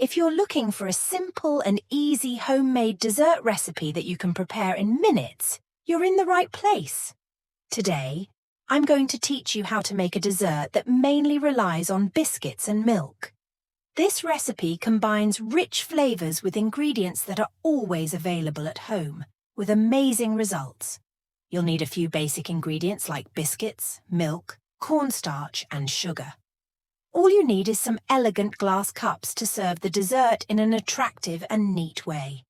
If you're looking for a simple and easy homemade dessert recipe that you can prepare in minutes, you're in the right place. Today, I'm going to teach you how to make a dessert that mainly relies on biscuits and milk. This recipe combines rich flavors with ingredients that are always available at home, with amazing results. You'll need a few basic ingredients like biscuits, milk, cornstarch, and sugar. All you need is some elegant glass cups to serve the dessert in an attractive and neat way.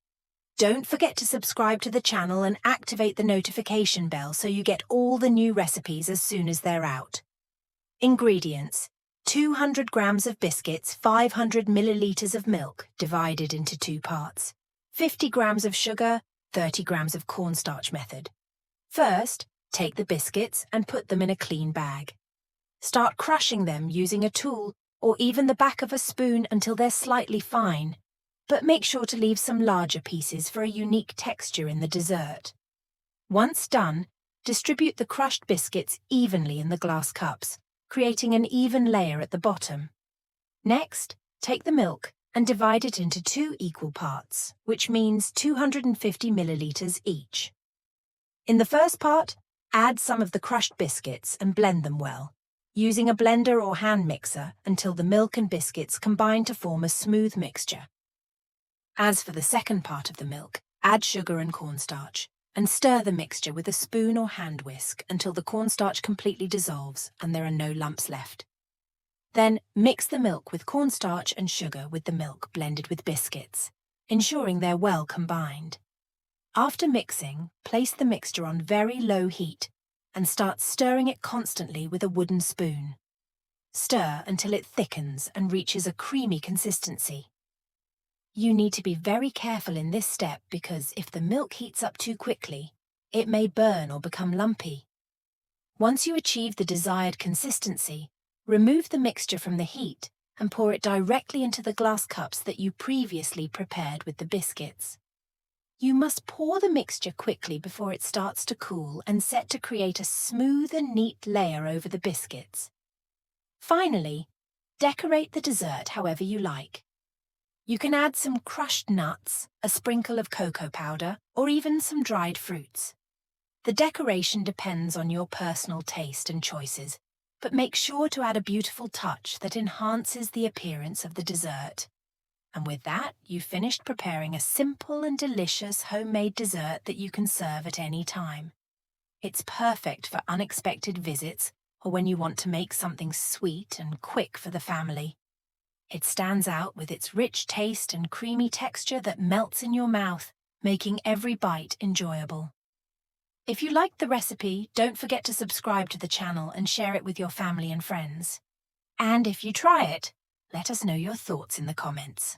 Don't forget to subscribe to the channel and activate the notification bell so you get all the new recipes as soon as they're out. Ingredients: 200 grams of biscuits, 500 milliliters of milk divided into 2 parts, 50 grams of sugar, 30 grams of cornstarch method. First, take the biscuits and put them in a clean bag. Start crushing them using a tool or even the back of a spoon until they're slightly fine, but make sure to leave some larger pieces for a unique texture in the dessert. Once done, distribute the crushed biscuits evenly in the glass cups, creating an even layer at the bottom. Next, take the milk and divide it into 2 equal parts, which means 250 milliliters each. In the first part, add some of the crushed biscuits and blend them well, using a blender or hand mixer until the milk and biscuits combine to form a smooth mixture. As for the second part of the milk, add sugar and cornstarch, and stir the mixture with a spoon or hand whisk until the cornstarch completely dissolves and there are no lumps left. Then mix the milk with cornstarch and sugar with the milk blended with biscuits, ensuring they're well combined. After mixing, place the mixture on very low heat and start stirring it constantly with a wooden spoon. Stir until it thickens and reaches a creamy consistency. You need to be very careful in this step because if the milk heats up too quickly, it may burn or become lumpy. Once you achieve the desired consistency, remove the mixture from the heat and pour it directly into the glass cups that you previously prepared with the biscuits. You must pour the mixture quickly before it starts to cool and set to create a smooth and neat layer over the biscuits. Finally, decorate the dessert however you like. You can add some crushed nuts, a sprinkle of cocoa powder, or even some dried fruits. The decoration depends on your personal taste and choices, but make sure to add a beautiful touch that enhances the appearance of the dessert. And with that, you've finished preparing a simple and delicious homemade dessert that you can serve at any time. It's perfect for unexpected visits or when you want to make something sweet and quick for the family. It stands out with its rich taste and creamy texture that melts in your mouth, making every bite enjoyable. If you liked the recipe, don't forget to subscribe to the channel and share it with your family and friends. And if you try it, let us know your thoughts in the comments.